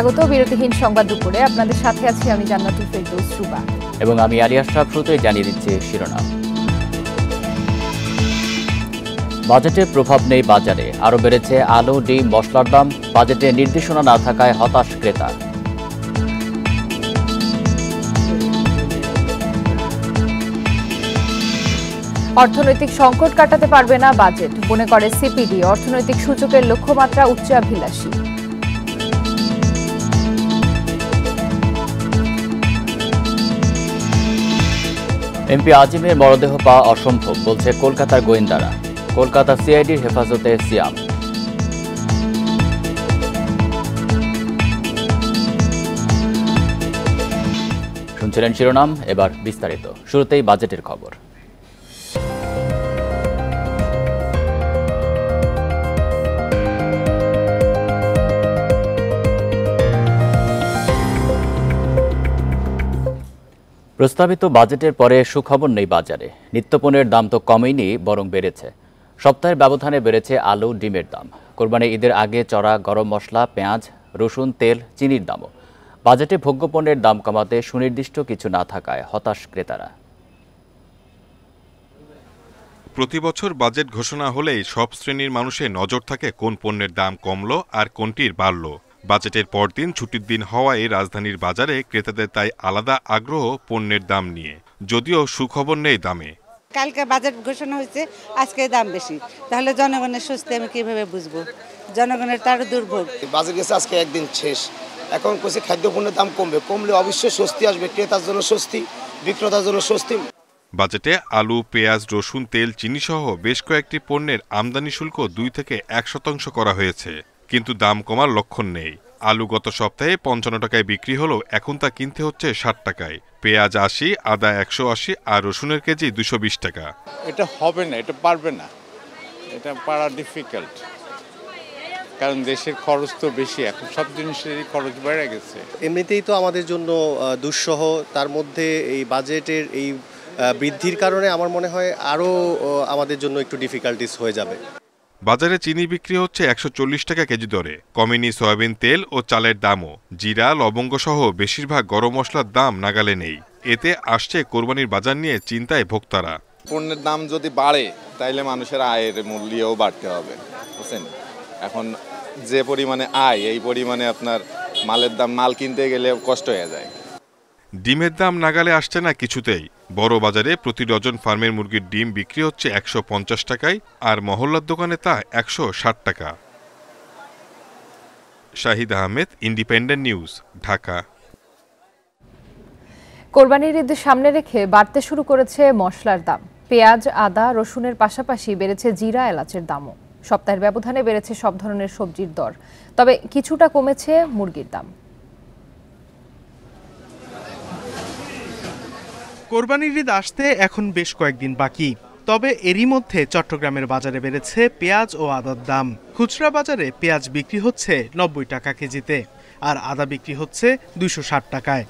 স্বাগত বিরতিহীন সংবাদ দুপুরে। আপনাদের সাথে আছি আমি জান্নাতুল ফেরদৌস রুবা এবং আমি আলী আশরাফ। শুরুতেই জানিয়ে দিচ্ছি শিরোনাম। বাজেটের প্রভাব নেই বাজারে, আরও বেড়েছে আলু, ডিম, মশলার দাম। বাজেটে নির্দেশনা না থাকায় হতাশ ক্রেতা। অর্থনৈতিক সংকট কাটাতে পারবে না বাজেট, মনে করে সিপিডি। অর্থনৈতিক সূচকের লক্ষ্যমাত্রা উচ্চাভিলাষী। এমপি আজিমের মরদেহ পাওয়া অসম্ভব, বলছে কলকাতার গোয়েন্দারা। কলকাতা সিআইডির হেফাজতে সিয়াম। শুনছিলেন শিরোনাম, এবার বিস্তারিত। শুরুতেই বাজেটের খবর। প্রস্তাবিত বাজেটের পরে সুখবর নেই বাজারে। নিত্যপণ্যের দাম তো কমেনি, বরং বেড়েছে। সপ্তাহের ব্যবধানে বেড়েছে আলু, ডিমের দাম। কোরবানি ঈদের আগে চড়া গরম মশলা, পেঁয়াজ, রসুন, তেল, চিনির দামও। বাজেটে ভোগ্যপণ্যের দাম কমাতে সুনির্দিষ্ট কিছু না থাকায় হতাশ ক্রেতারা। প্রতি বছর বাজেট ঘোষণা হলেই সব শ্রেণীর মানুষের নজর থাকে কোন পণ্যের দাম কমলো আর কোনটির বাড়লো। বাজেটের পরদিন ছুটির দিন হওয়ায় রাজধানীর বাজারে ক্রেতাদের তাই আলাদা আগ্রহ পণ্যের দাম নিয়ে, যদিও সুখবর নেই দামে। কালকে বাজেট ঘোষণা হয়েছে, আজকে দাম বেশি, তাহলে জনগণের স্বস্তি আমি কিভাবে বুঝবো? জনগণের তার দুর্ভোগ। বাজেট গেছে আজকে একদিন শেষ, এখন কইছে খাদ্যপণ্যের দাম কমলে অবশ্যই স্বস্তি আসবে। ক্রেতার জন্য স্বস্তি, বিক্রেতার জন্য স্বস্তি। বাজেটে আলু, পেঁয়াজ, রসুন, তেল, চিনি সহ বেশ কয়েকটি পণ্যের আমদানি শুল্ক 2 থেকে 1% করা হয়েছে, কিন্তু দাম কমার লক্ষণ নেই। আলু গত সপ্তাহে 55 টাকায় বিক্রি হলেও এখন তা কিনতে হচ্ছে 60 টাকায়। পেঁয়াজ 80, আদা 180 আর রসুনের কেজি 220 টাকা। এটা হবে না, এটা পারবে না, এটা পারা ডিফিকাল্ট, কারণ দেশের খরচ তো বেশি, এখন সব জিনিসেরই খরচ বেড়ে গেছে। এমনিতেই তো আমাদের জন্য দুঃসহ, তার মধ্যে এই বাজেটের এই বৃদ্ধির কারণে আমার মনে হয় আরও আমাদের জন্য একটু ডিফিকাল্টিস হয়ে যাবে। বাজারে চিনি বিক্রি হচ্ছে 140 টাকা কেজি দরে। কমেনি সয়াবিন তেল ও চালের দামও। জিরা, লবঙ্গ সহ বেশিরভাগ গরম মশলার দাম নাগালে নেই। এতে আসছে কোরবানির বাজার নিয়ে চিন্তায় ভোক্তারা। পণ্যের দাম যদি বাড়ে তাইলে মানুষের আয়ের মূল্যও বাড়তে হবে, বুঝছেন? এখন যে পরিমাণে আয়, এই পরিমাণে আপনার মালের দাম, মাল কিনতে গেলে কষ্ট হয়ে যায়। ডিমের দাম নাগালে আসছে না কিছুতেই। বড় বাজারে প্রতি ডজন ফার্মের মুরগির ডিম বিক্রি হচ্ছে 150 টাকায়, আর মহল্লার দোকানে তা 160 টাকা। Shahid Ahmed, independent news, Dhaka. কোরবানির ঈদ সামনে রেখে বাড়তে শুরু করেছে মশলার দাম। পেঁয়াজ, আদা, রসুনের পাশাপাশি বেড়েছে জিরা, এলাচের দামও। সপ্তাহের ব্যবধানে বেড়েছে সব ধরনের সবজির দর, তবে কিছুটা কমেছে মুরগির দাম। কোরবানির ঈদ আসতে এখন বেশ কয়েকদিন বাকি, তবে এরই মধ্যে চট্টগ্রামের বাজারে বেড়েছে পেঁয়াজ ও আদার দাম। খুচরা বাজারে পেঁয়াজ বিক্রি হচ্ছে 90 টাকা কেজিতে, আর আদা বিক্রি হচ্ছে 260 টাকায়।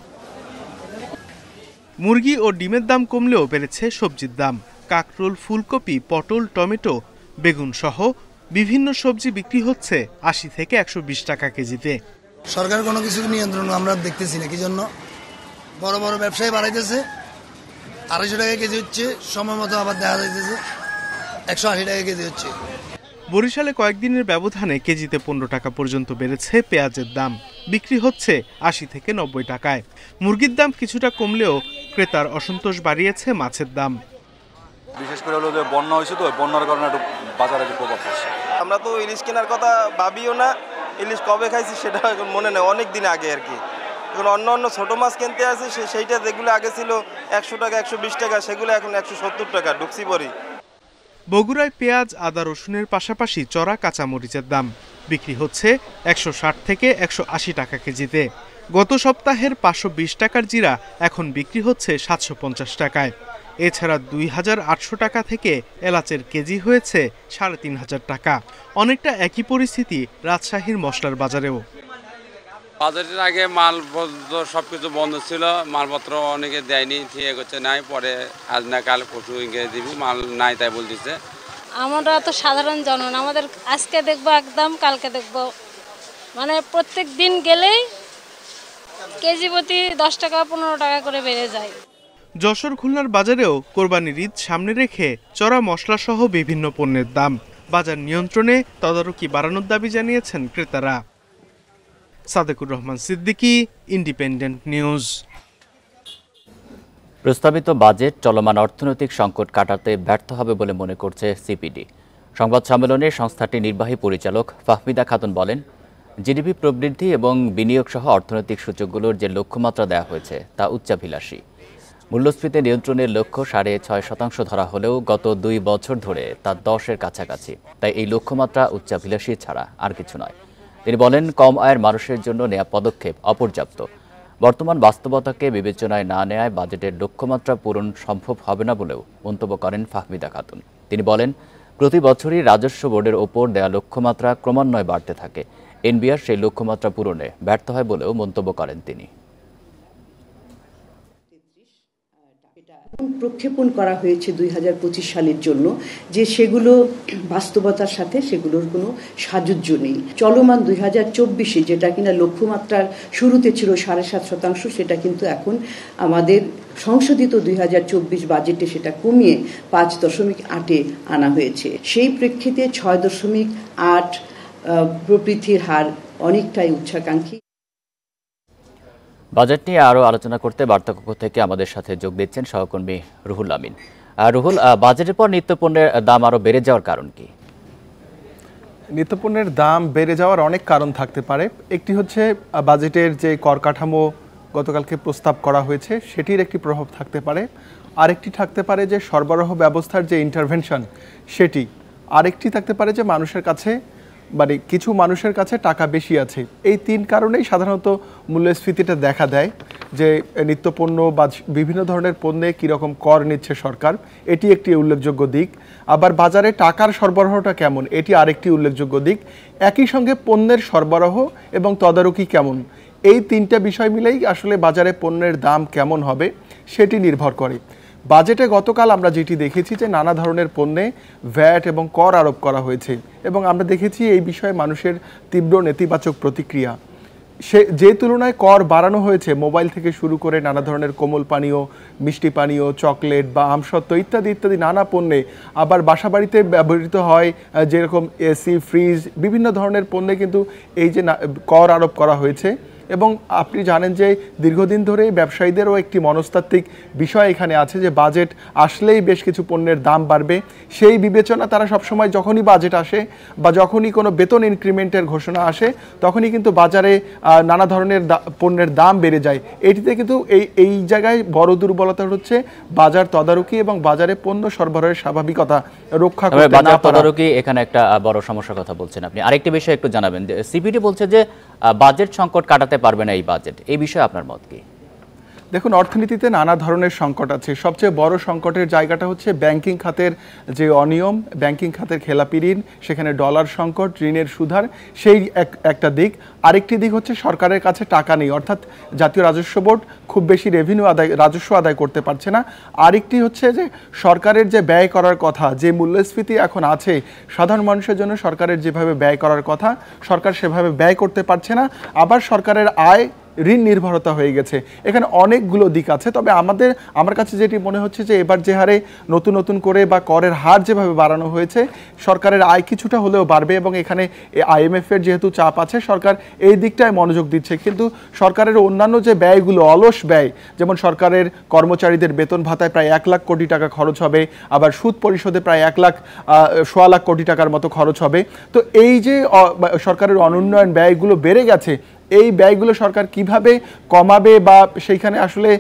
মুরগি ও ডিমের দাম কমলেও বেড়েছে সবজির দাম। কাকরোল, ফুলকপি, পটল, টমেটো, বেগুন সহ বিভিন্ন সবজি বিক্রি হচ্ছে 80 থেকে 120 টাকা কেজিতে। সরকার কোনো কিছু নিয়ন্ত্রণ আমরা দেখতেছি না, কি জন্য? বড় বড় ব্যবসায়ী বাড়াইতেছে, 250 টাকা কেজি হচ্ছে, সময় মতো আবার দেখা যাইতেছে 180 টাকা কেজি হচ্ছে। বরিশালে কয়েকদিনের ব্যবধানে কেজিতে 15 টাকা পর্যন্ত বেড়েছে পেঁয়াজের দাম, বিক্রি হচ্ছে 80 থেকে 90 টাকায়। মুরগির দাম কিছুটা কমলেও ক্রেতার অসন্তোষ বাড়িয়েছে মাছের দাম। বিশেষ করে হলো যে বন্যা হয়েছে, তো বন্যার কারণে একটু বাজারে প্রভাব পড়ছে। আমরা তো ইলিশ কেনার কথা ভাবিও না, ইলিশ কবে খাইছি সেটা এখন মনে নেই, অনেক দিন আগে আর কি। এখন অন্য ছোট মাছ কিনতে আছে, সেইটা যেগুলো আগে ছিল 100 টাকা, 120 টাকা, সেগুলো এখন 170 টাকা ঢুকছি পরি। বগুড়ায় পেঁয়াজ, আদা, রসুনের পাশাপাশি চড়া কাঁচামরিচের দাম বিক্রি হচ্ছে 160 থেকে 180 টাকা কেজিতে। গত সপ্তাহের 520 টাকার জিরা এখন বিক্রি হচ্ছে 750 টাকায়। এছাড়া 2800 টাকা থেকে এলাচের কেজি হয়েছে 3500 টাকা। অনেকটা একই পরিস্থিতি রাজশাহীর মশলার বাজারেও। বাজেটের আগে মাল সবকিছু বন্ধ ছিল, মালপত্র অনেকে দেয়নি, ঠিক হচ্ছে নাই, পরে আজ না কাল পরশু দিবি, মাল নাই তাই বলতেছে। আমরা তো সাধারণ জনগণ, আমাদের আজকে দেখবো একদম, কালকে দেখবো, মানে প্রত্যেক দিন গেলেই কেজি প্রতি 10 টাকা 15 টাকা করে বেড়ে যায়। যশোর খুলনার বাজারেও কোরবানির ঈদ সামনে রেখে চড়া মশলা সহ বিভিন্ন পণ্যের দাম বাজার নিয়ন্ত্রণে তদারকি বাড়ানোর দাবি জানিয়েছেন ক্রেতারা। Sadequr Rahman Siddiqui, independent news. প্রস্তাবিত বাজেট চলমান অর্থনৈতিক সংকট কাটাতে ব্যর্থ হবে বলে মনে করছে সিপিডি। সংবাদ সম্মেলনে সংস্থাটির নির্বাহী পরিচালক ফাহমিদা খাতুন বলেন, জিডিপি প্রবৃদ্ধি এবং বিনিয়োগ সহ অর্থনৈতিক সূচকগুলোর যে লক্ষ্যমাত্রা দেওয়া হয়েছে তা উচ্চাভিলাষী। মূল্যস্ফীতি নিয়ন্ত্রণের লক্ষ্য 6.5% ধরা হলেও গত 2 বছর ধরে তা 10-এর কাছাকাছি। তাই এই লক্ষ্যমাত্রা উচ্চাভিলাষী ছাড়া আর কিছু নয়। তিনি বলেন, কম আয়ের মানুষের জন্য নেওয়া পদক্ষেপ অপর্যাপ্ত। বর্তমান বাস্তবতাকে বিবেচনায় না নেওয়ায় বাজেটের লক্ষ্যমাত্রা পূরণ সম্ভব হবে না বলেও মন্তব্য করেন ফাহমিদা খাতুন। তিনি বলেন, প্রতি বছরই রাজস্ব বোর্ডের ওপর দেওয়া লক্ষ্যমাত্রা ক্রমান্বয়ে বাড়তে থাকে। এনবিআর সেই লক্ষ্যমাত্রা পূরণে ব্যর্থ হয় বলেও মন্তব্য করেন তিনি। প্রক্ষেপণ করা হয়েছে 2025 সালের জন্য, যে সেগুলো বাস্তবতার সাথে সেগুলোর কোনো সাযুজ্য নেই। চলমান 2024-এ যেটা কিনা লক্ষ্যমাত্রার শুরুতে ছিল 7.5%, সেটা কিন্তু এখন আমাদের সংশোধিত 2024 বাজেটে সেটা কমিয়ে 5.8-এ আনা হয়েছে। সেই প্রেক্ষিতে 6.8 প্রবৃদ্ধির হার অনেকটাই উচ্চাকাঙ্ক্ষী। বাজেট নিয়ে আরও আলোচনা করতে বার্তাকক্ষ থেকে আমাদের সাথে যোগ দিচ্ছেন সহকর্মী রুহুল আমিন। রুহুল, বাজেটের পর নিত্যপণ্যের দাম আরও বেড়ে যাওয়ার কারণ কি? নিত্যপণ্যের দাম বেড়ে যাওয়ার অনেক কারণ থাকতে পারে। একটি হচ্ছে বাজেটের যে কর কাঠামো গতকালকে প্রস্তাব করা হয়েছে সেটির একটি প্রভাব থাকতে পারে। আরেকটি থাকতে পারে যে সরবরাহ ব্যবস্থার যে ইন্টারভেনশন সেটি। আরেকটি থাকতে পারে যে মানুষের কাছে কিছু মানুষের কাছে টাকা বেশি আছে। এই 3 কারণেই সাধারণত মূল্যস্ফীতিটা দেখা দেয়, যে নিত্যপণ্য বা বিভিন্ন ধরনের পণ্যে কীরকম কর নিচ্ছে সরকার, এটি একটি উল্লেখযোগ্য দিক। আবার বাজারে টাকার সরবরাহটা কেমন, এটি আরেকটি উল্লেখযোগ্য দিক। একই সঙ্গে পণ্যের সরবরাহ এবং তদারকি কেমন, এই 3টা বিষয় মিলেই আসলে বাজারে পণ্যের দাম কেমন হবে সেটি নির্ভর করে। বাজেটে গতকাল আমরা যেটি দেখেছি যে নানা ধরনের পণ্যে ভ্যাট এবং কর আরোপ করা হয়েছে এবং আমরা দেখেছি এই বিষয়ে মানুষের তীব্র নেতিবাচক প্রতিক্রিয়া। যে তুলনায় কর বাড়ানো হয়েছে মোবাইল থেকে শুরু করে নানা ধরনের কোমল পানীয়, মিষ্টি পানীয়, চকলেট বা আমসত্ত্ব ইত্যাদি ইত্যাদি নানা পণ্যে, আবার বাসাবাড়িতে ব্যবহৃত হয় যেরকম এসি, ফ্রিজ, বিভিন্ন ধরনের পণ্যে কিন্তু এই যে কর আরোপ করা হয়েছে। এবং আপনি জানেন যে দীর্ঘদিন ধরে ব্যবসায়ীদেরও একটি মনস্তাত্ত্বিক বিষয় এখানে আছে যে বাজেট আসলেই বেশ কিছু পণ্যের দাম বাড়বে। সেই বিবেচনা তারা সবসময় যখনই বাজেট আসে বা যখনই কোনো বেতন ইনক্রিমেন্টের ঘোষণা আসে তখনই কিন্তু বাজারে নানা ধরনের পণ্যের দাম বেড়ে যায়। এটিতে কিন্তু এই জায়গায় বড় দুর্বলতা হচ্ছে বাজার তদারকি এবং বাজারে পণ্য সরবরাহের স্বাভাবিকতা রক্ষা করতে না পারা। তদারকি এখানে একটা বড় সমস্যার কথা বলছেন আপনি। আরেকটি বিষয় একটু জানাবেন, যে সিপিডি বলছে যে বাজেট সংকট কাটাতে পারবে না এই বাজেট, এই বিষয়ে আপনার মত কি? দেখুন, অর্থনীতিতে নানা ধরনের সংকট আছে। সবচেয়ে বড় সংকটের জায়গাটা হচ্ছে ব্যাংকিং খাতের যে অনিয়ম, ব্যাংকিং খাতের খেলাপি ঋণ, সেখানে ডলার সংকট, ঋণের সুধার, সেই একটা দিক। আরেকটি দিক হচ্ছে সরকারের কাছে টাকা নেই, অর্থাৎ জাতীয় রাজস্ব বোর্ড খুব বেশি রাজস্ব আদায় করতে পারছে না। আরেকটি হচ্ছে যে সরকারের যে ব্যয় করার কথা, যে মূল্যস্ফীতি এখন আছে, সাধারণ মানুষের জন্য সরকারের যেভাবে ব্যয় করার কথা সরকার সেভাবে ব্যয় করতে পারছে না। আবার সরকারের আয় ঋণ নির্ভরতা হয়ে গেছে। এখানে অনেকগুলো দিক আছে। তবে আমার কাছে যেটি মনে হচ্ছে যে এবার যে হারে নতুন করে বা করের হার যেভাবে বাড়ানো হয়েছে, সরকারের আয় কিছুটা হলেও বাড়বে এবং এখানে IMF-এর যেহেতু চাপ আছে, সরকার এই দিকটায় মনোযোগ দিচ্ছে। কিন্তু সরকারের অন্যান্য যে ব্যয়গুলো, অলস ব্যয়, যেমন সরকারের কর্মচারীদের বেতন ভাতায় প্রায় 1 লাখ কোটি টাকা খরচ হবে, আবার সুদ পরিশোধে প্রায় 1.25 লাখ কোটি টাকার মতো খরচ হবে। তো এই যে সরকারের অনুন্নয়ন ব্যয়গুলো বেড়ে গেছে, এই ব্যয়গুলো সরকার কিভাবে কমাবে বা সেইখানে আসলে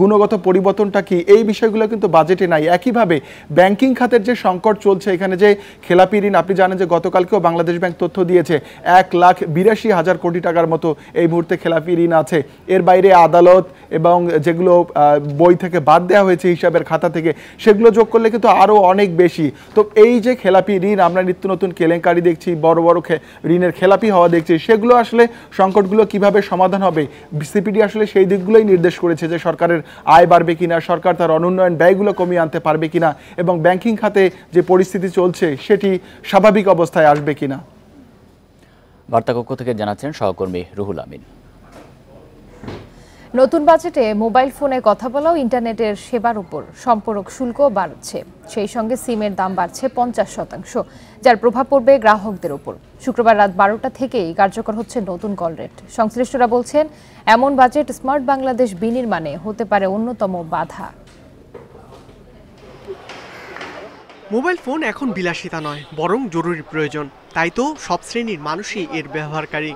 গুণগত পরিবর্তনটা কি, এই বিষয়গুলো কিন্তু বাজেটে নাই। একইভাবে ব্যাংকিং খাতের যে সংকট চলছে, এখানে যে খেলাপি ঋণ, আপনি জানেন যে গতকালকেও বাংলাদেশ ব্যাংক তথ্য দিয়েছে 1,82,000 কোটি টাকার মতো এই মুহূর্তে খেলাপি ঋণ আছে। এর বাইরে আদালত এবং যেগুলো বই থেকে বাদ দেওয়া হয়েছে হিসাবের খাতা থেকে, সেগুলো যোগ করলে কিন্তু আরও অনেক বেশি। তো এই যে খেলাপি ঋণ, আমরা নিত্য নতুন কেলেঙ্কারি দেখছি, বড় বড় ঋণের খেলাপি হওয়া দেখছি, সেগুলো আসলে সংকট কিভাবে সমাধান হবে, সিপিডি আসলে সেই দিকগুলোই নির্দেশ করেছে যে সরকারের আয় বাড়বে কিনা, সরকার তার অনুন্নয়ন ব্যয়গুলো কমিয়ে আনতে পারবে কিনা এবং ব্যাংকিং খাতে যে পরিস্থিতি চলছে সেটি স্বাভাবিক অবস্থায় আসবে কিনা। বার্তাকক্ষ থেকে জানাচ্ছেন সহকর্মী রুহুল আমিন। নতুন বাজেটে মোবাইল ফোনে কথা বলা ও ইন্টারনেটের সেবার উপর সম্পূরক শুল্ক বাড়ছে। সেই সঙ্গে সিমের দাম বাড়ছে 50%, যার প্রভাব পড়বে গ্রাহকদের উপর। শুক্রবার রাত 12টা থেকেই কার্যকর হচ্ছে নতুন কল রেট। সংশ্লিষ্টরা বলছেন, এমন বাজেট স্মার্ট বাংলাদেশ বিনির্মাণে হতে পারে অন্যতম বাধা। মোবাইল ফোন এখন বিলাসিতা নয়, বরং জরুরি প্রয়োজন। তাই তো সব শ্রেণীর মানুষই এর ব্যবহারকারী।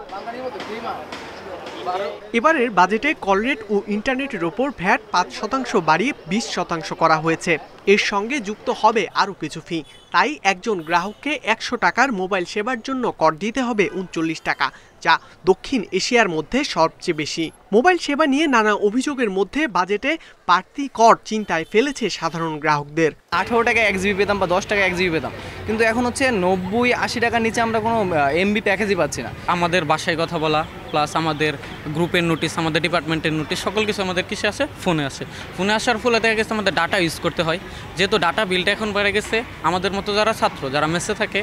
এবারের বাজেটে কল রেট ও ইন্টারনেটের ওপর ভ্যাট 5% বাড়িয়ে 20% করা হয়েছে। এর সঙ্গে যুক্ত হবে আরও কিছু ফি। তাই একজন গ্রাহককে 100 টাকার মোবাইল সেবার জন্য কর দিতে হবে 39 টাকা, যা দক্ষিণ এশিয়ার মধ্যে সবচেয়ে বেশি। মোবাইল সেবা নিয়ে নানা অভিযোগের মধ্যে বাজেটে বাড়তি কর চিন্তায় ফেলেছে সাধারণ গ্রাহকদের। 18 টাকা 1 জিবি পেতাম বা 10 টাকা 1 জিবি পেতাম, কিন্তু এখন হচ্ছে 90-80 টাকার নিচে আমরা কোনো এমবি প্যাকেজই পাচ্ছি না। আমাদের বাসায় কথা বলা প্লাস আমাদের গ্রুপের নোটিশ, আমাদের ডিপার্টমেন্টের নোটিশ, সকল কিছু আমাদের কিসে আসে? ফোনে আসে। ফোনে আসার ফলে দেখা গেছে আমাদের ডাটা ইউজ করতে হয়। যেহেতু ডাটা বিলটা এখন বেড়ে গেছে, আমাদের মতো যারা ছাত্র, যারা মেসে থাকে,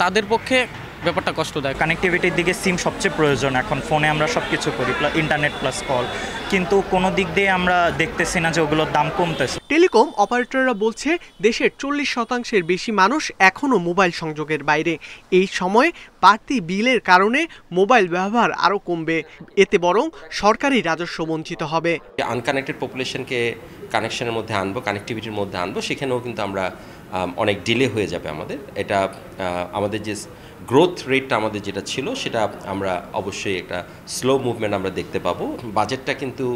তাদের পক্ষে ব্যাপারটা কষ্টদায়ক। কানেক্টিভিটির দিকে সিম সবচেয়ে প্রয়োজন। এখন ফোনে আমরা সব কিছু করি, ইন্টারনেট প্লাস কল, কিন্তু কোনো দিক দিয়ে আমরা দেখতেছি না যে ওগুলোর দাম কমতেছে। টেলিকম অপারেটররা বলছে, দেশের 40% বেশি মানুষ এখনও মোবাইল সংযোগের বাইরে। এই সময় বাড়তি বিলের কারণে মোবাইল ব্যবহার আরও কমবে। এতে বরং সরকারি রাজস্ব বঞ্চিত হবে। আনকানেক্টেড পপুলেশনকে কানেকশনের মধ্যে আনবো, কানেক্টিভিটির মধ্যে আনবো, সেখানেও কিন্তু আমরা অনেক ডিলে হয়ে যাবে আমাদের। এটা আমাদের যে গ্রোথ রেটটা আমাদের যেটা ছিল, সেটা আমরা অবশ্যই একটা স্লো মুভমেন্ট আমরা দেখতে পাবো। বাজেটটা কিন্তু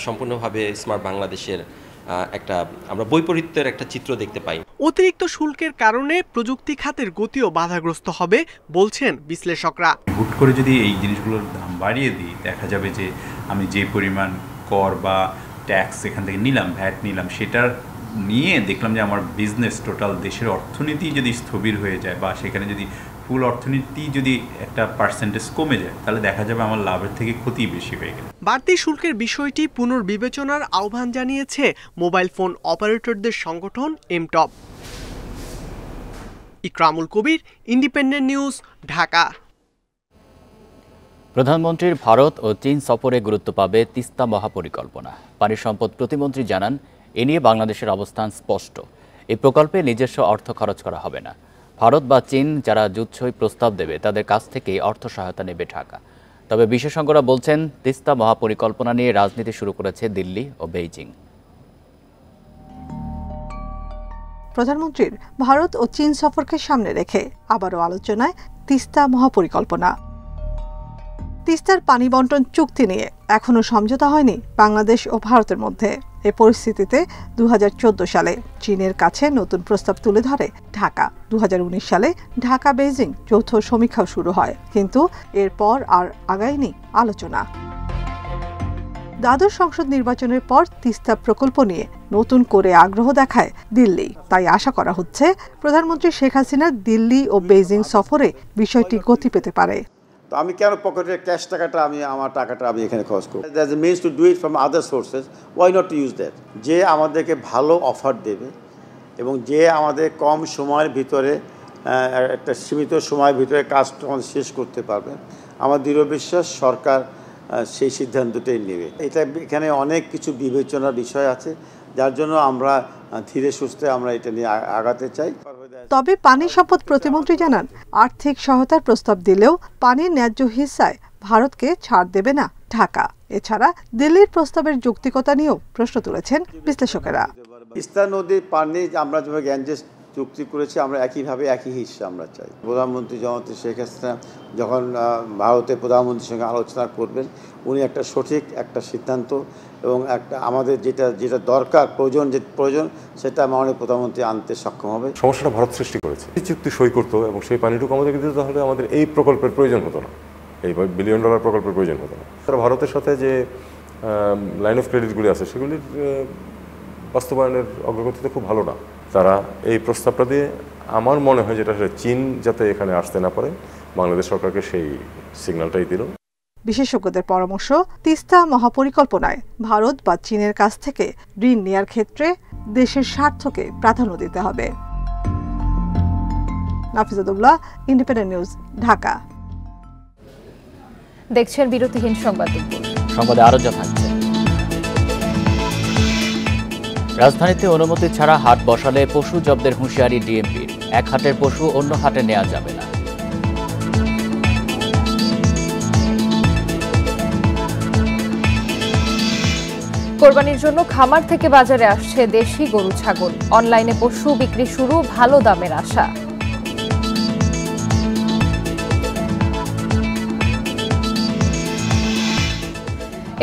সম্পূর্ণভাবে স্মার্ট বাংলাদেশের একটা আমরা বৈপরীত্যের একটা চিত্র দেখতে পাই। অতিরিক্ত শুল্কের কারণে প্রযুক্তি খাতের গতিও বাধাগ্রস্ত হবে বলছেন বিশ্লেষকরা। হুট করে যদি এই জিনিসগুলোর দাম বাড়িয়ে দিই, দেখা যাবে যে আমি যে পরিমাণ কর বা ট্যাক্স এখান থেকে নিলাম, ভ্যাট নিলাম, সেটার নিয়ে দেখলাম যে আমার বিজনেস, টোটাল দেশের অর্থনীতি যদি স্থবির হয়ে যায় বা সেখানে যদি ফুল অর্থনীতি যদি একটা পার্সেন্টেজ কমে যায়, তাহলে দেখা যাবে আমার লাভের থেকে ক্ষতি বেশি হয়ে গেল। বাড়তি শুল্কের বিষয়টি পুনর্বিবেচনার আহ্বান জানিয়েছে মোবাইল ফোন অপারেটরদের সংগঠন এমটপ। ইকরামুল কবির, ইন্ডিপেন্ডেন্ট নিউজ, ঢাকা। প্রধানমন্ত্রীর ভারত ও চীন সফরে গুরুত্ব পাবে তিস্তা মহাপরিকল্পনা। পানি সম্পদ প্রতিমন্ত্রী জানান, এ নিয়ে বাংলাদেশের অবস্থান স্পষ্ট। এই প্রকল্পে নিজস্ব অর্থ খরচ করা হবে না। ভারত বা চীন যারা জুৎসই প্রস্তাব দেবে, তাদের কাছ থেকেই অর্থ সহায়তা নেবে ঢাকা। তবে বিশেষজ্ঞরা বলছেন, তিস্তা মহাপরিকল্পনা নিয়ে রাজনীতি শুরু করেছে দিল্লি ও বেইজিং। প্রধানমন্ত্রীর ভারত ও চীন সফরকে সামনে রেখে আবারও আলোচনায় তিস্তা মহাপরিকল্পনা। তিস্তার পানি বন্টন চুক্তি নিয়ে এখনো সমঝোতা হয়নি বাংলাদেশ ও ভারতের মধ্যে। এ পরিস্থিতিতে 2014 সালে চীনের কাছে নতুন প্রস্তাব তুলে ধরে ঢাকা। 2019 সালে ঢাকা বেইজিং যৌথ সমীক্ষাও শুরু হয়, কিন্তু এরপর আর আগায়নি আলোচনা। দ্বাদশ সংসদ নির্বাচনের পর তিস্তা প্রকল্প নিয়ে নতুন করে আগ্রহ দেখায় দিল্লি। তাই আশা করা হচ্ছে, প্রধানমন্ত্রী শেখ হাসিনার দিল্লি ও বেইজিং সফরে বিষয়টি গতি পেতে পারে। তো আমি কেন পকেটের ক্যাশ টাকাটা আমার টাকাটা আমি এখানে খরচ করব? That's the means to do it from other sources. Why not to use that? যে আমাদেরকে ভালো অফার দেবে এবং যে আমাদের কম সময়ের ভিতরে একটা সীমিত সময়ের ভিতরে কাজটা শেষ করতে পারবে, আমার দৃঢ় বিশ্বাস সরকার সেই সিদ্ধান্তটাই নেবে। এখানে অনেক কিছু বিবেচনার বিষয় আছে, যার জন্য আমরা ধীরে সুস্থে আমরা এটা নিয়ে আগাতে চাই। তবে পানি সম্পদ প্রতিমন্ত্রী জানান, আর্থিক সহায়তার প্রস্তাব দিলেও পানির ন্যায্য হিস্সায় ভারতকে ছাড় দেবে না ঢাকা। এছাড়া দিল্লির প্রস্তাবের যৌক্তিকতা নিয়েও প্রশ্ন তুলেছেন বিশ্লেষকেরা। তিস্তা নদীর পানি আমরা যেভাবে গ্যাঞ্জেস চুক্তি করেছি, আমরা একইভাবে একই হিস্সা আমরা চাই। প্রধানমন্ত্রী জননেত্রী শেখ হাসিনা যখন ভারতের প্রধানমন্ত্রীর সঙ্গে আলোচনা করবেন, উনি একটা সঠিক একটা সিদ্ধান্ত এবং একটা আমাদের যেটা দরকার প্রয়োজন সেটা মাননীয় প্রধানমন্ত্রী আনতে সক্ষম হবে। সমস্যাটা ভারত সৃষ্টি করেছে। এই চুক্তি সই করতো এবং সেই পানিটুকু আমাদেরকে দিতে, তাহলে আমাদের এই প্রকল্পের প্রয়োজন হতো না, এই $1 বিলিয়ন প্রকল্পের প্রয়োজন হতো না। তারা ভারতের সাথে যে লাইন অফ ক্রেডিটগুলি আছে, সেগুলির বাস্তবায়নের অগ্রগতিতে খুব ভালো না। তারা এই প্রস্তাবটা দিয়ে আমার মনে হয় যেটা চীন যাতে এখানে আসতে না পারে, বাংলাদেশ সরকারকে সেই সিগন্যালটাই দিল। বিশেষজ্ঞদের পরামর্শ, তিস্তা মহাপরিকল্পনায় ভারত বা চীনের কাছ থেকে ঋণ নেয়ার ক্ষেত্রে দেশের স্বার্থকে প্রাধান্য দিতে হবে। নাফিজাতুল্লাহ, ইন্ডিপেন্ডেন্ট নিউজ, ঢাকা। দেখছেন বিরতিহীন সংবাদ। সংবাদে আরো যা থাকছে। রাজধানীতে অনুমতি ছাড়া হাট বসালে পশু জব্দের হুঁশিয়ারি ডিএমপির। এক হাটের পশু অন্য হাটে নেওয়া যাবে না। কোরবানির জন্য খামার থেকে বাজারে আসছে দেশি গরু ছাগল। অনলাইনে পশু বিক্রি শুরু, ভালো দামের আশা।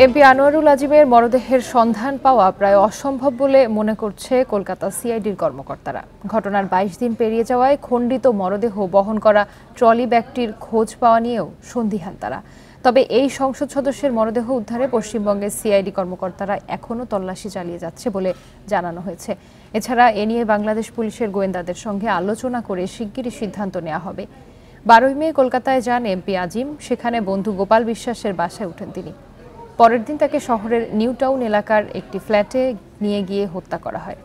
এমপি আনোয়ারুল আজিমের মরদেহের সন্ধান পাওয়া প্রায় অসম্ভব বলে মনে করছে কলকাতা সিআইডির কর্মকর্তারা। ঘটনার ২২ দিন পেরিয়ে যাওয়ায় খণ্ডিত মরদেহ বহন করা ট্রলি ব্যাগটির খোঁজ পাওয়া নিয়েও সন্দিহান তারা। তবে এই সংসদ সদস্যের মরদেহ উদ্ধারে পশ্চিমবঙ্গের সিআইডি কর্মকর্তারা এখনও তল্লাশি চালিয়ে যাচ্ছে বলে জানানো হয়েছে। এছাড়া এ নিয়ে বাংলাদেশ পুলিশের গোয়েন্দাদের সঙ্গে আলোচনা করে শিগগিরই সিদ্ধান্ত নেওয়া হবে। ১২ই মে কলকাতায় যান এমপি আজিম। সেখানে বন্ধু গোপাল বিশ্বাসের বাসায় ওঠেন তিনি। পরের দিন তাকে শহরের নিউ টাউন এলাকার একটি ফ্ল্যাটে নিয়ে গিয়ে হত্যা করা হয়।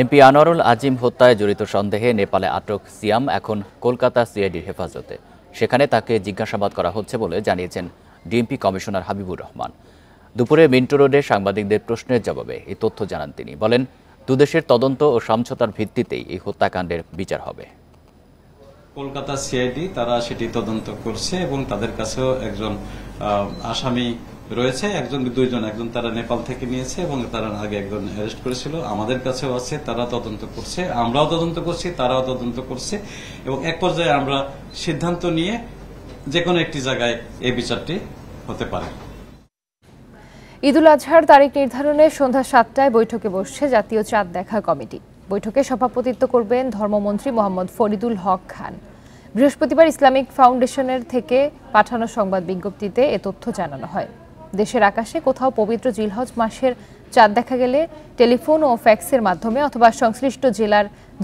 এমপি আনোয়ারুল আজিম হত্যায় জড়িত সন্দেহে নেপালে আটক সিয়াম এখন কলকাতা সিআইডির হেফাজতে। সেখানে তাকে জিজ্ঞাসাবাদ করা হচ্ছে বলে জানিয়েছেন ডিএমপি কমিশনার হাবিবুর রহমান। দুপুরে মিন্টো রোডে সাংবাদিকদের প্রশ্নের জবাবে এই তথ্য জানান তিনি। বলেন, দুদেশের তদন্ত ও সমঝোতার ভিত্তিতেই এই হত্যাকাণ্ডের বিচার হবে। কলকাতা সিআইডি তারা সেটি তদন্ত করছে এবং তাদের কাছেও একজন আসামি রয়েছে, দুইজন, একজন তারা নেপাল থেকে নিয়েছে এবং তারা আগে একজন অ্যারেস্ট করেছিল। আমাদের কাছেও আছে, তারা তদন্ত করছে, আমরাও তদন্ত করছি, তারাও তদন্ত করছে এবং এক পর্যায়ে আমরা সিদ্ধান্ত নিয়ে যে কোনো একটি জায়গায় এই বিচারটি হতে পারে। ঈদুল আজহার তারিখ নির্ধারণে সন্ধ্যা ৭টায় বৈঠকে বসছে জাতীয় চাঁদ দেখা কমিটি। বৈঠকে সভাপতিত্ব করবেন ধর্মমন্ত্রী মোহাম্মদ ফরিদুল হক খান। বৃহস্পতিবার ইসলামিক ফাউন্ডেশনের থেকে পাঠানো সংবাদ বিজ্ঞপ্তিতে এ তথ্য জানানো হয়। দেশের আকাশে কোথাও পবিত্র জিলহজ মাসের চাঁদ দেখা গেলে টেলিফোন ও ফ্যাক্সের মাধ্যমে অথবা সংশ্লিষ্ট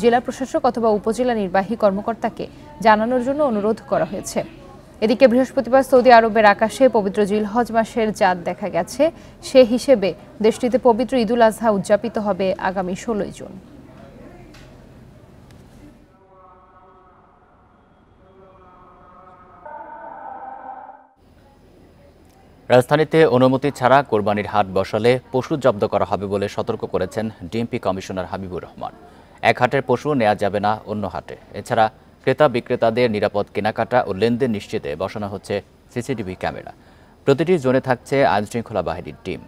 জেলা প্রশাসক অথবা উপজেলা নির্বাহী কর্মকর্তাকে জানানোর জন্য অনুরোধ করা হয়েছে। এদিকে বৃহস্পতিবার সৌদি আরবের আকাশে পবিত্র জিলহজ মাসের চাঁদ দেখা গেছে। সে হিসেবে দেশটিতে পবিত্র ঈদুল আজহা উদযাপিত হবে আগামী ১৬ জুন। রাজধানীতে অনুমতি ছাড়া কোরবানির হাট বসালে পশু জব্দ করা হবে বলে সতর্ক করেছেন ডিএমপি কমিশনার হাবিবুর রহমান। এক হাটের পশু নেওয়া যাবে না অন্য হাটে। এছাড়া ক্রেতা বিক্রেতাদের নিরাপদ কেনাকাটা ও লেনদেন নিশ্চিতে বসানো হচ্ছে সিসিটিভি ক্যামেরা। প্রতিটি জোনে থাকছে আইনশৃঙ্খলা বাহিনীর টিম।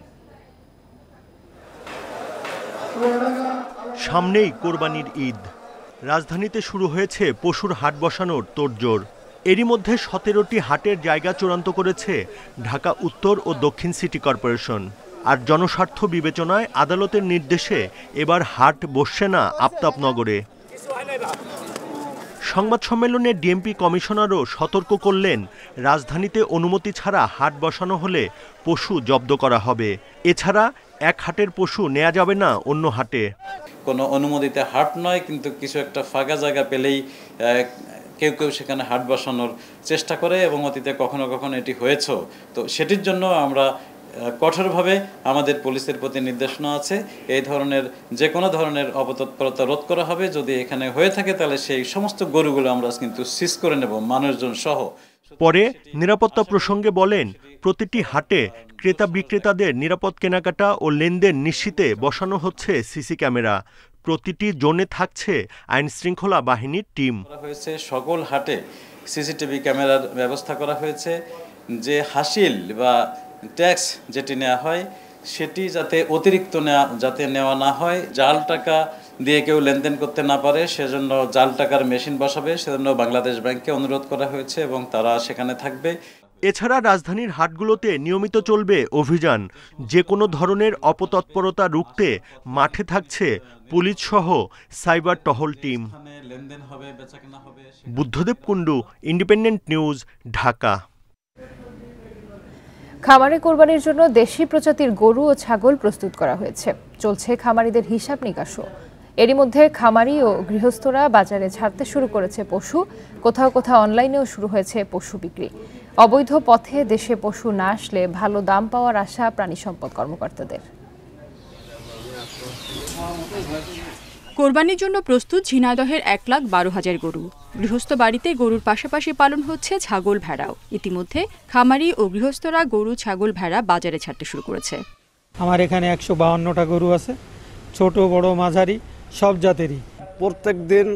সামনেই কোরবানির ঈদ, রাজধানীতে শুরু হয়েছে পশুর হাট বসানোর তোড়জোড়। এরই মধ্যে ১৭টি হাটের জায়গা চূড়ান্ত করেছে ঢাকা উত্তর ও দক্ষিণ সিটি কর্পোরেশন। আর জনস্বার্থ বিবেচনায় আদালতের নির্দেশে এবার হাট বসছে না আফতাবনগরে। সংবাদ সম্মেলনে ডিএমপি কমিশনারও সতর্ক করলেন, রাজধানীতে অনুমতি ছাড়া হাট বসানো হলে পশু জব্দ করা হবে। এছাড়া এক হাটের পশু নেওয়া যাবে না অন্য হাটে। কোনো অনুমোদিত হাট নয়, কিন্তু কিছু একটা ফাঁকা জায়গা পেলেই কেউ কেউ সেখানে হাট বসানোর চেষ্টা করে এবং অতীতে কখনো কখনো এটি হয়েছে। তো সেটির জন্য আমরা কঠোরভাবে আমাদের পুলিশের প্রতি নির্দেশনা আছে, এই ধরনের যে কোনো ধরনের অপতৎপরতা রোধ করা হবে। যদি এখানে হয়ে থাকে তাহলে সেই সমস্ত গরুগুলো আমরা কিন্তু সিজ করে নেব, মানুষজন সহ। পরে নিরাপত্তা প্রসঙ্গে বলেন, প্রতিটি হাটে ক্রেতা বিক্রেতাদের নিরাপদ কেনাকাটা ও লেনদেন নিশ্চিতে বসানো হচ্ছে সিসি ক্যামেরা। প্রতিটি জোনে থাকছে আইনশৃঙ্খলা বাহিনীর টিম। সকল হাটে সিসিটিভি ক্যামেরার ব্যবস্থা করা হয়েছে। যে হাসিল বা ট্যাক্স যেটি নেওয়া হয় সেটি যাতে অতিরিক্ত নেওয়া না হয়, জাল টাকা দিয়ে কেউ লেনদেন করতে না পারে সেজন্য জাল টাকার মেশিন বসাবে, সেজন্য বাংলাদেশ ব্যাংককে অনুরোধ করা হয়েছে এবং তারা সেখানে থাকবে। এছাড়া রাজধানীর হাটগুলোতে নিয়মিত চলবে অভিযান। যে কোনো ধরনের অপতৎপরতা রুখতে মাঠে থাকছে পুলিশ সহ সাইবার টহল team. Buddhadeb Kundu, independent news, Dhaka. খামারে কোরবানির জন্য দেশি প্রজাতির গরু ও ছাগল প্রস্তুত করা হয়েছে। চলছে খামারিদের হিসাব নিকাশও। এরই মধ্যে খামারি ও গৃহস্থরা বাজারে ছাড়তে শুরু করেছে পশু। কোথাও কোথাও অনলাইনেও শুরু হয়েছে পশু বিক্রি। অবৈধ পথে দেশে পশু না আসলে ভালো দাম পাওয়ার আশা প্রাণী সম্পদ কর্মকর্তাদের। কোরবানির জন্য প্রস্তুত ঝিনাইদহের ১,১২,০০০ গরু। গৃহস্থ বাড়িতে গরুর পাশাপাশি পালন হচ্ছে ছাগল ভেড়াও। ইতিমধ্যে খামারি ও গৃহস্থরা গরু ছাগল ভেড়া বাজারে ছাড়তে শুরু করেছে। আমার এখানে ১৫২টা গরু আছে, ছোট বড় মাঝারি সব জাতেরই। প্রত্যেক দিন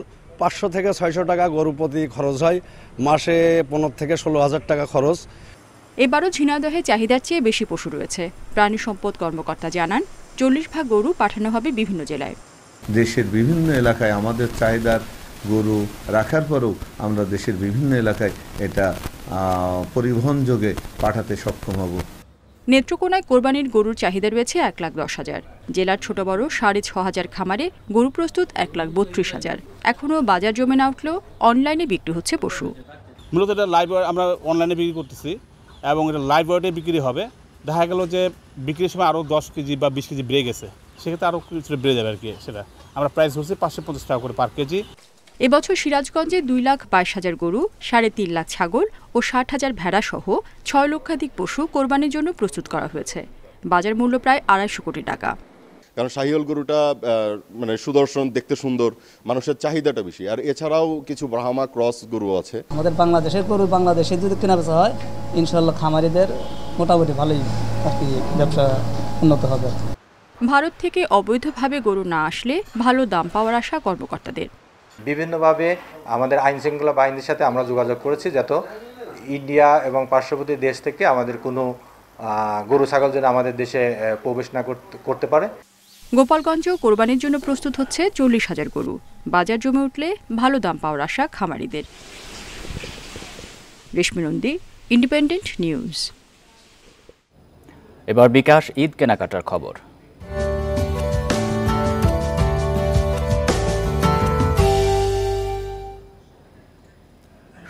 ৫০০ থেকে ৬০০ টাকা গরু প্রতি খরচ হয়, মাসে ১৫ থেকে ১৬,০০০ টাকা খরচ। এবারও ঝিনাইদহে চাহিদার চেয়ে বেশি পশু রয়েছে। প্রাণী সম্পদ কর্মকর্তা জানান ৪০ ভাগ গরু পাঠানো হবে বিভিন্ন জেলায়। দেশের বিভিন্ন এলাকায় আমাদের চাহিদার গরু রাখার পরেও আমরা দেশের বিভিন্ন এলাকায় এটা পরিবহন যোগে পাঠাতে সক্ষম হব। নেত্রকোনায় কোরবানির গরুর চাহিদা রয়েছে ১,১০,০০০। জেলার ছোট বড় ৬,৫০০ খামারে গরু প্রস্তুত ১,৩২,০০০। এখনও বাজার জমে না উঠলেও অনলাইনে বিক্রি হচ্ছে পশু। মূলত এটা লাইভ আমরা অনলাইনে বিক্রি করতেছি এবং এটা লাইভ ওয়েটে বিক্রি হবে। দেখা গেল যে বিক্রির সময় আরও ১০ কেজি বা ২০ কেজি বেড়ে গেছে, সেক্ষেত্রে আরও কিছুটা বেড়ে যাবে আর কি। সেটা আমরা প্রাইস ধরছি ৫৫০ টাকা করে পার কেজি। এবছর সিরাজগঞ্জে ২,২২,০০০ গরু, ৩.৫ লাখ ছাগল ও ৬০,০০০ ভেড়া সহ ৬ লক্ষাধিক পশু কোরবানির জন্য প্রস্তুত করা হয়েছে। বাজার মূল্য প্রায় ২৫০ কোটি টাকা। কারণ শাহিওয়াল গরুটা মানে সুদর্শন, দেখতে সুন্দর, মানুষের চাহিদাটা বেশি। আর এছাড়াও কিছু ব্রাহ্মা ক্রস গরু আছে। আমাদের বাংলাদেশের গরু বাংলাদেশে যদি কেনা বেচা হয়, ইনশাআল্লাহ খামারিদের মোটামুটি ভালোই আর কি ব্যবসা উন্নত হবে। ভারত থেকে অবৈধভাবে গরু না আসলে ভালো দাম পাওয়ার আশা কর্মকর্তাদের। বিভিন্নভাবে আমাদের আইন শৃঙ্খলা বাহিনীর সাথে আমরা যোগাযোগ করেছি, যাতে ইন্ডিয়া এবং পার্শ্ববর্তী দেশ থেকে আমাদের কোনো গরু ছাগল যেন আমাদের দেশে প্রবেশ না করতে পারে। গোপালগঞ্জেও কোরবানির জন্য প্রস্তুত হচ্ছে ৪০,০০০ গরু। বাজার জমে উঠলে ভালো দাম পাওয়ার আশা খামারিদের। রেশমি নন্দী, ইন্ডিপেন্ডেন্ট নিউজ। এবার বিকাশ ঈদ কেনাকাটার খবর।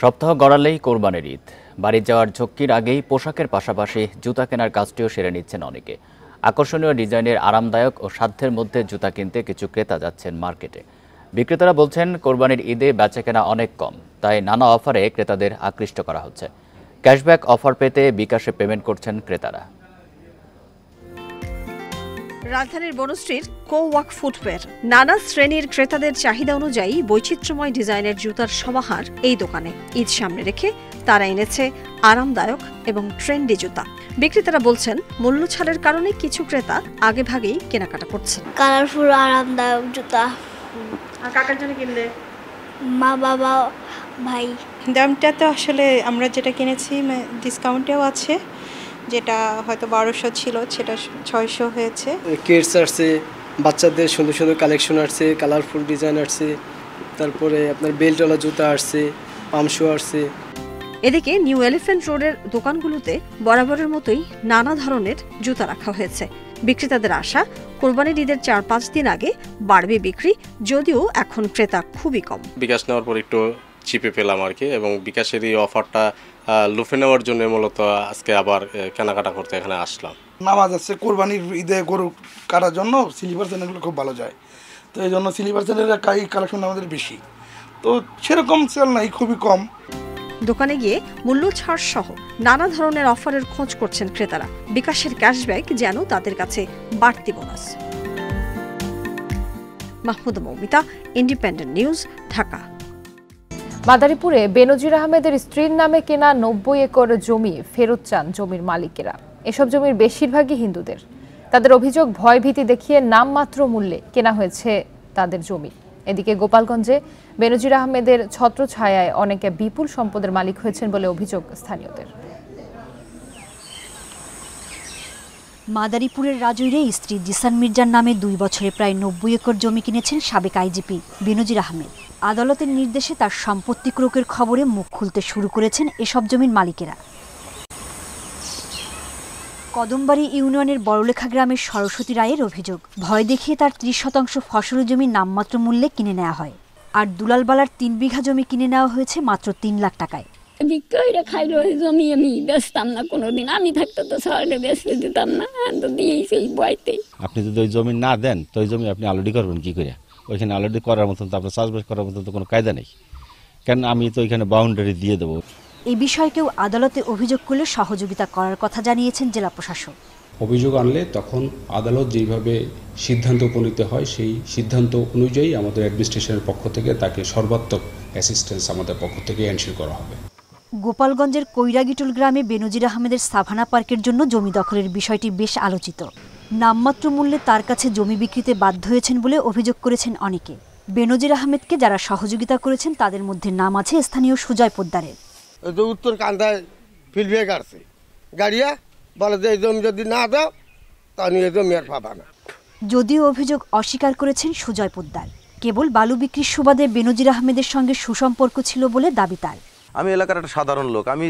সপ্তাহ গড়ালেই কোরবানির ঈদ। বাড়ি যাওয়ার ঝক্কির আগেই পোশাকের পাশাপাশি জুতা কেনার কাজটিও সেরে নিচ্ছেন অনেকে। আকর্ষণীয় ডিজাইনের আরামদায়ক ও সাধ্যের মধ্যে জুতা কিনতে কিছু ক্রেতা যাচ্ছেন মার্কেটে। বিক্রেতারা বলছেন কোরবানির ঈদে বেচাকেনা অনেক কম, তাই নানা অফারে ক্রেতাদের আকৃষ্ট করা হচ্ছে। ক্যাশব্যাক অফার পেতে বিকাশে পেমেন্ট করছেন ক্রেতারা। রাজধানীর বনশ্রীর কোওয়াক ফুটওয়্যার নানা শ্রেণীর ক্রেতাদের চাহিদা অনুযায়ী বৈচিত্র্যময় ডিজাইনের জুতার সমাহার এই দোকানে। ঈদ সামনে রেখে তারা এনেছে আরামদায়ক এবং ট্রেন্ডি জুতা। বিক্রেতারা বলছেন মূল্য ছাড়ের কারণে কিছু ক্রেতা আগে ভাগেই কেনাকাটা করছেন। কালারফুল আরামদায়ক জুতা। আর কাকার জন্য কিনলে? মা, বাবা, ভাই। দামটা তো আসলে আমরা যেটা কিনেছি ডিসকাউন্টেও আছে, যেটা হয়তো ১২০০ ছিল সেটা ৬০০ হয়েছে। কিডস আসছে, বাচ্চাদের সুন্দর সুন্দর কালেকশন আসছে, কালারফুল ডিজাইন আসছে, তারপরে আপনার বেল্টওয়ালা জুতা আসছে, পাম শু আসছে। এদিকে নিউ এলিফ্যান্ট রোডের দোকানগুলোতে বরাবরের মতোই নানা ধরনের জুতা রাখা হয়েছে। বিক্রেতাদের আশা কোরবানির ঈদের ৪-৫ দিন আগে বাড়বে বিক্রি, যদিও এখন ক্রেতা খুবই কম। বিকাশ নেওয়ার পর একটু চিপে পেলাম আর কি, এবং বিকাশের এই অফারটা লুফে নেওয়ার জন্য মূলত আজকে আবার কেনাকাটা করতে এখানে আসলাম। নামাজ আছে, কোরবানির ঈদে গরু কাটার জন্য সিলভার চ্যানেলগুলো খুব ভালো যায়, তো এই জন্য সিলভার চ্যানেলের কালেকশন আমাদের বেশি, তো সেরকম সেল নাই, খুবই কম। দোকানে গিয়ে মূল্য ছাড় সহ নানা ধরনের অফারের খোঁজ করছেন ক্রেতারা। বিকাশের ক্যাশব্যাক যেন তাদের কাছে বাড়তি bonus. Mahmuda Moumita, independent news, Dhaka. মাদারীপুরে বেনজির আহমেদের স্ত্রীর নামে কেনা ৯০ একর জমি ফেরত চান জমির মালিকেরা। এসব জমির বেশিরভাগই হিন্দুদের। তাদের অভিযোগ, ভয়ভীতি দেখিয়ে নামমাত্র মূল্যে কেনা হয়েছে তাদের জমি। এদিকে গোপালগঞ্জে বেনজির আহমেদের ছত্রছায়ায় অনেকে বিপুল সম্পদের মালিক হয়েছেন বলে অভিযোগ স্থানীয়দের। মাদারীপুরের রাজৈরে স্ত্রী জিসান মির্জার নামে ২ বছরে প্রায় ৯০ একর জমি কিনেছেন সাবেক আইজিপি বেনজির আহমেদ। আদালতের নির্দেশে তার সম্পত্তি ক্রোকের খবরে মুখ খুলতে শুরু করেছেন এসব জমির মালিকেরা। কদমবাড়ি ইউনিয়নের বড়লেখা গ্রামের সরস্বতী রায়ের অভিযোগ, ভয় দেখিয়ে তার ৩০% ফসলি জমি নামমাত্র মূল্যে কিনে নেওয়া হয়, আর দুলালবালার ৩ বিঘা জমি কিনে নেওয়া হয়েছে মাত্র ৩ লাখ টাকায়। বিক্রয়রা খাইল জমি আমি বেচতাম না কোনোদিন, আমি থাকতে তো শহরে বেচতে দিতাম না, তো দিয়েছি এই বয়তে। আপনি যদি ওই জমি না দেন তো ওই জমি আপনি আলরেডি করবেন কি করে? ওইখানে আলরেডি করার মতন তো আপনার চাষবাস করার মতন তো কোনো কায়দা নেই, কেন আমি তো ওইখানে বাউন্ডারি দিয়ে দেবো। এই বিষয়ে কেউ আদালতে অভিযোগ করলে সহযোগিতা করার কথা জানিয়েছেন জেলা প্রশাসক। অভিযোগ আনলে তখন আদালত যেভাবে সিদ্ধান্ত উপনীত হয় সেই সিদ্ধান্ত অনুযায়ী আমাদের অ্যাডমিনিস্ট্রেশনের পক্ষ থেকে তাকে সর্বাত্মক অ্যাসিস্ট্যান্স আমাদের পক্ষ থেকে এনশিওর করা হবে। গোপালগঞ্জের কৈরাগিটুল গ্রামে বেনজির আহমেদের সাভানা পার্কের জন্য জমি দখলের বিষয়টি বেশ আলোচিত। নামমাত্র মূল্যে তার কাছে জমি বিক্রিতে বাধ্য হয়েছেন বলে অভিযোগ করেছেন অনেকে। বেনজির আহমেদকে যারা সহযোগিতা করেছেন তাদের মধ্যে নাম আছে স্থানীয় সুজয় পোদ্দারের। উত্তর কান্দায় ফিল্ডে কাটছে গাড়িয়া বলে যে এই জমি যদি না দাও তাহলে এই জমি আর পাবা না। যদিও অভিযোগ অস্বীকার করেছেন সুজয় পোদ্দার। কেবল বালু বিক্রির সুবাদে বেনজির আহমেদের সঙ্গে সুসম্পর্ক ছিল বলে দাবি তার। আমি এলাকার একটা সাধারণ লোক, আমি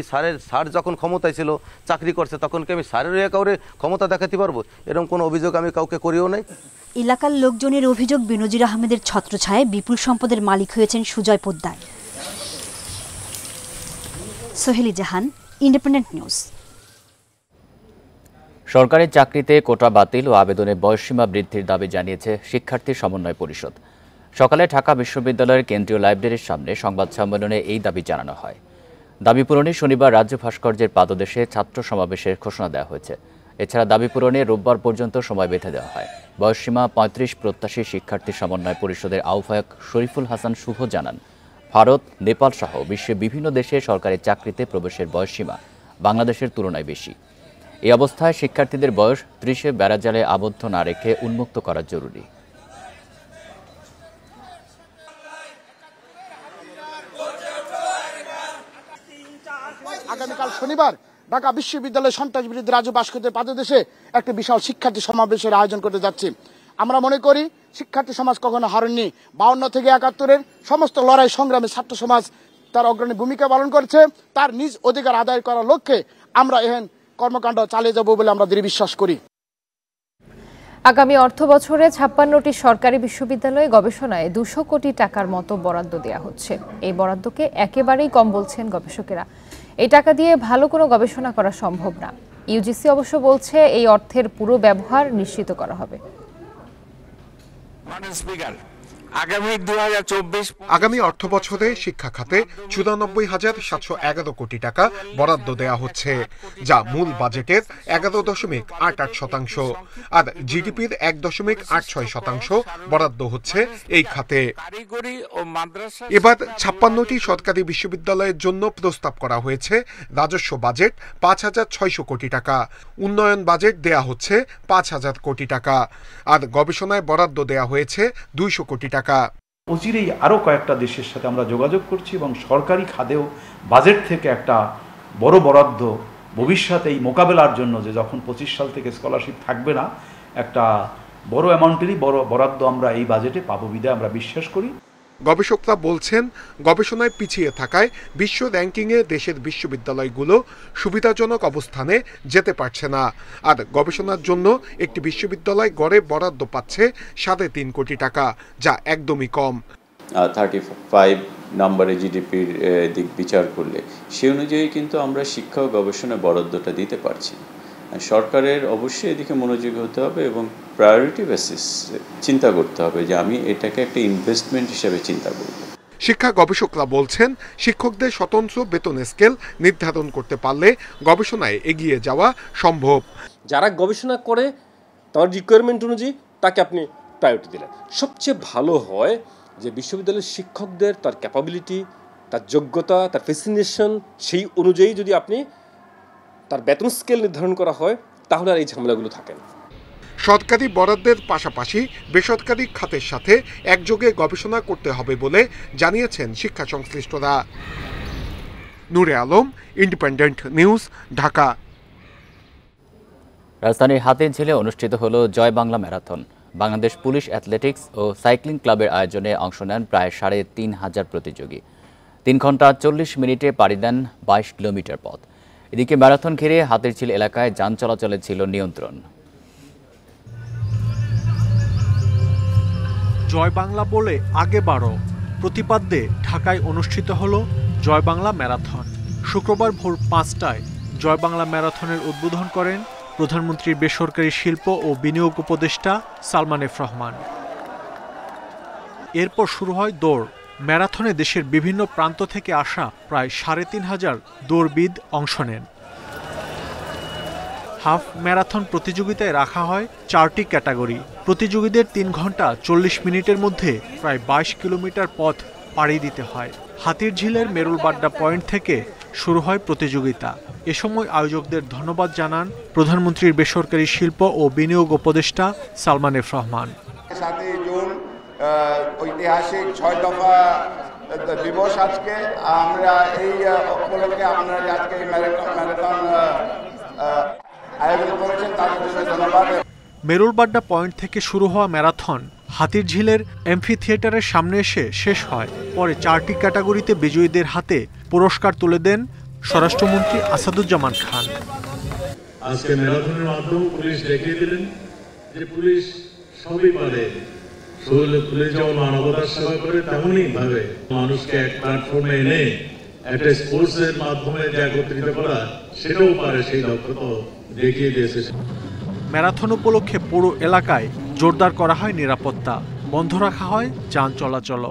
স্যার যখন ক্ষমতায় ছিল চাকরি করছে তখন কি আমি স্যারের কাউরে ক্ষমতা দেখাতে পারবো? এরকম কোনো অভিযোগ আমি কাউকে করিও নাই। এলাকার লোকজনের অভিযোগ বেনজির আহমেদের ছত্রছায়ায় বিপুল সম্পদের মালিক হয়েছেন সুজয় পোদ্দার। সোহেলি জাহান, ইন্ডিপেন্ডেন্ট নিউজ। সরকারি চাকরিতে কোটা বাতিল ও আবেদনে বয়সসীমা বৃদ্ধির দাবি জানিয়েছে শিক্ষার্থী সমন্বয় পরিষদ। সকালে ঢাকা বিশ্ববিদ্যালয়ের কেন্দ্রীয় লাইব্রেরির সামনে সংবাদ সম্মেলনে এই দাবি জানানো হয়। দাবি পূরণে শনিবার রাজ্য ভাস্কর্যের পাদদেশে ছাত্র সমাবেশের ঘোষণা দেওয়া হয়েছে। এছাড়া দাবি পূরণে রোববার পর্যন্ত সময় বেঁধে দেওয়া হয়। বয়সসীমা ৩৫ প্রত্যাশী শিক্ষার্থী সমন্বয় পরিষদের আহ্বায়ক শরীফুল হাসান শুভ জানান, ভারত, নেপাল সহ বিশ্বের বিভিন্ন দেশে সরকারি চাকরিতে প্রবেশের বয়সসীমা বাংলাদেশের তুলনায় বেশি। এই অবস্থায় শিক্ষার্থীদের বয়স ৩০-এ বেড়াজালে আবদ্ধ না রেখে উন্মুক্ত করা জরুরি। আগামীকাল শনিবার ঢাকা বিশ্ববিদ্যালয় সন্ত্রাস বিরোধী রাজ্য ভাস্কর্যের পাদদেশে একটি বিশাল শিক্ষার্থী সমাবেশের আয়োজন করতে যাচ্ছি। আমরা মনে করি শিক্ষার্থী সমাজ কখনো হারেননি। 52 থেকে 71-এর সমস্ত লড়াই সংগ্রামে ছাত্র সমাজ তার অগ্রণী ভূমিকা পালন করেছে। তার নিজ অধিকার আদায় করার লক্ষ্যে আমরা এহেন কর্মকাণ্ড চালিয়ে যাব বলে আমরা দৃঢ় বিশ্বাস করি। আগামী অর্থ বছরে 56টি সরকারি বিশ্ববিদ্যালয়ে গবেষণায় 200 কোটি টাকার মতো বরাদ্দ দেওয়া হচ্ছে। এই বরাদ্দকে একেবারেই কম বলছেন গবেষকেরা। এই টাকা দিয়ে ভালো কোনো গবেষণা করা সম্ভব না। ইউজিসি অবশ্য বলছে এই অর্থের পুরো ব্যবহার নিশ্চিত করা হবে। আগামী অর্থবছরে শিক্ষা খাতে 94,711 কোটি টাকা বরাদ্দ দেওয়া হচ্ছে, যা মূল বাজেটের 11.88%। আর জিডিপির 1.86% বরাদ্দ হচ্ছে এই খাতে। এবার 56টি সরকারি বিশ্ববিদ্যালয়ের জন্য প্রস্তাব করা হয়েছে রাজস্ব বাজেট 5,600 কোটি টাকা, উন্নয়ন বাজেট দেয়া হচ্ছে 5,000 কোটি টাকা, আর গবেষণায় বরাদ্দ দেয়া হয়েছে 200 কোটি টাকা। অচিরেই আরও কয়েকটা দেশের সাথে আমরা যোগাযোগ করছি এবং সরকারি খাতেও বাজেট থেকে একটা বড় বরাদ্দ ভবিষ্যতে এই মোকাবেলার জন্য, যে যখন 25 সাল থেকে স্কলারশিপ থাকবে না, একটা বড় অ্যামাউন্টেরই বড় বরাদ্দ আমরা এই বাজেটে পাবো বিধায় আমরা বিশ্বাস করি। গবেষকরা বলছেন, গবেষণায় পিছিয়ে থাকায় বিশ্ব র্যাঙ্কিংয়ে দেশের বিশ্ববিদ্যালয়গুলো সুবিধাজনক অবস্থানে যেতে পারছে না। আর গবেষণার জন্য একটি বিশ্ববিদ্যালয় গড়ে বরাদ্দ পাচ্ছে 3.5 কোটি টাকা, যা একদমই কম। 35 নম্বরে জিডিপির দিক বিচার করলে সে অনুযায়ী কিন্তু আমরা শিক্ষা ও গবেষণা বরাদ্দটা দিতে পারছি না। সরকারের অবশ্যই এদিকে মনোযোগী হতে হবে এবং প্রায়োরিটি বেসিস চিন্তা করতে হবে যে আমি এটাকে একটা ইনভেস্টমেন্ট হিসেবে চিন্তা করব। শিক্ষা গবেষকরা বলছেন, শিক্ষকদের স্বতন্ত্র বেতন স্কেল নির্ধারণ করতে পারলে গবেষণায় এগিয়ে যাওয়া সম্ভব। যারা গবেষণা করে তার রিকোয়ারমেন্ট অনুযায়ী তাকে আপনি প্রায়োরিটি দিলেন। সবচেয়ে ভালো হয় যে বিশ্ববিদ্যালয়ের শিক্ষকদের তার ক্যাপাবিলিটি, তার যোগ্যতা, তার ফ্যাসিনেশন, সেই অনুযায়ী যদি আপনি তার বেতন স্কেল নির্ধারণ করা হয় তাহলে আর এই ঝামেলাগুলো থাকে না। সরকারি বরাদ্দের পাশাপাশি বেসরকারি খাতের সাথে একযোগে গবেষণা করতে হবে বলে জানিয়েছেন শিক্ষা সংশ্লিষ্টরা। Nure Alam, independent news, Dhaka. রাজধানীর হাতিরঝিলে অনুষ্ঠিত হলো Joy Bangla marathon. Bangladesh police athletics ও সাইক্লিং ক্লাবের আয়োজনে অংশ নেন প্রায় 3,500 প্রতিযোগী। 3 ঘন্টা 40 মিনিটে পাড়ি দেন 22 কিলোমিটার পথ। এদিকে ম্যারাথন ঘিরে হাতিরঝিল এলাকায় যান চলাচলে ছিল নিয়ন্ত্রণ। জয় বাংলা বলে আগে বাড়ো প্রতিপাদ্যে ঢাকায় অনুষ্ঠিত হলো জয় বাংলা ম্যারাথন। শুক্রবার ভোর 5টায় জয় বাংলা ম্যারাথনের উদ্বোধন করেন প্রধানমন্ত্রীর বেসরকারি শিল্প ও বিনিয়োগ উপদেষ্টা সালমান এফ রহমান। এরপর শুরু হয় দৌড়। ম্যারাথনে দেশের বিভিন্ন প্রান্ত থেকে আসা প্রায় 3,500 দৌড়বিদ অংশ নেন। হাফ ম্যারাথন প্রতিযোগিতায় রাখা হয় 4টি ক্যাটাগরি। প্রতিযোগীদের 3 ঘন্টা 40 মিনিটের মধ্যে প্রায় 22 কিলোমিটার পথ পাড়ি দিতে হয়। হাতিরঝিলের মেরুলবাড্ডা পয়েন্ট থেকে শুরু হয় প্রতিযোগিতা। এ সময় আয়োজকদের ধন্যবাদ জানান প্রধানমন্ত্রীর বেসরকারি শিল্প ও বিনিয়োগ উপদেষ্টা সালমান এফ রহমান। 7 জুন ঐতিহাসিক 6 দফা দিবস আজকে আমরা এই উপলক্ষে আপনারা আজকে ম্যারাথন আয়োজন করেছেন তার জন্য ধন্যবাদ। মেরুলবাড্ডা পয়েন্ট থেকে শুরু হওয়া ম্যারাথন হাতিরঝিলের এমফি থিয়েটারের সামনে এসে শেষ হয়। পরে 4টি ক্যাটাগরিতে বিজয়ীদের হাতে পুরস্কার তুলে দেন স্বরাষ্ট্রমন্ত্রী আসাদুজ্জামান খান। আজকে ম্যারাথনের মাধ্যমে পুলিশ দেখিয়ে দিলেন যে পুলিশ সবই পারে। পুলিশ যেমন মানবতার সেবা করে তেমনই ভাবে মানুষকে এক প্ল্যাটফর্মে এনে একটা স্পোর্টসের মাধ্যমে যে একত্রিত করা সেটাও পারে, সেই দক্ষতা দেখিয়ে দিয়েছে। ম্যারাথন উপলক্ষে পুরো এলাকায় জোরদার করা হয় নিরাপত্তা, বন্ধ রাখা হয় যান চলাচল।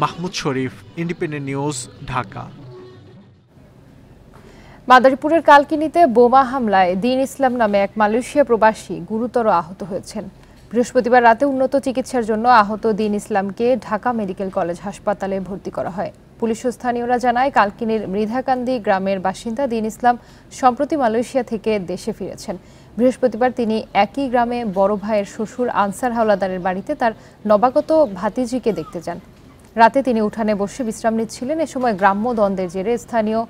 মাহমুদ শরীফ, ইন্ডিপেন্ডেন্ট নিউজ, ঢাকা। মাদারীপুরের কালকিনিতে বোমা হামলায় দীন ইসলাম নামে এক মালয়েশিয়া প্রবাসী গুরুতর আহত হয়েছেন। বৃহস্পতিবার রাতে উন্নত চিকিৎসার জন্য আহত দীন ইসলামকে ঢাকা মেডিকেল কলেজ হাসপাতালে ভর্তি করা হয়। পুলিশ ও স্থানীয়রা জানায়, কালকিনির মৃধাকান্দি গ্রামের বাসিন্দা দীন ইসলাম সম্প্রতি মালয়েশিয়া থেকে দেশে ফিরেছেন। বৃহস্পতিবার তিনি একই গ্রামে বড় ভাইয়ের শ্বশুর আনসার হাওলাদারের বাড়িতে তার নবাগত ভাতিজিকে দেখতে যান। রাতে তিনি উঠানে বসে বিশ্রাম নিচ্ছিলেন। এ সময় গ্রাম্য দ্বন্দ্বের জেরে স্থানীয়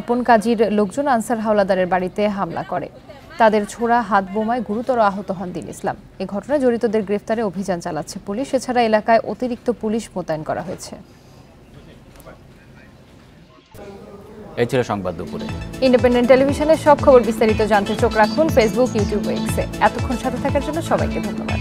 আপন কাজীর লোকজন আনসার হাওলাদারের বাড়িতে হামলা করে। তাদের ছোড়া হাত বোমায় গুরুতর আহত হন দীন ইসলাম। এই ঘটনায় জড়িতদের গ্রেফতারে অভিযান চালাচ্ছে পুলিশ। এছাড়া এলাকায় অতিরিক্ত পুলিশ মোতায়েন করা হয়েছে। এই ছিল সংবাদ দুপুরে। ইন্ডিপেন্ডেন্ট টেলিভিশনের সব খবর বিস্তারিত জানতে চোখ রাখুন ফেসবুক, ইউটিউব, এক্সে। এতক্ষণ সাথে থাকার জন্য সবাইকে ধন্যবাদ।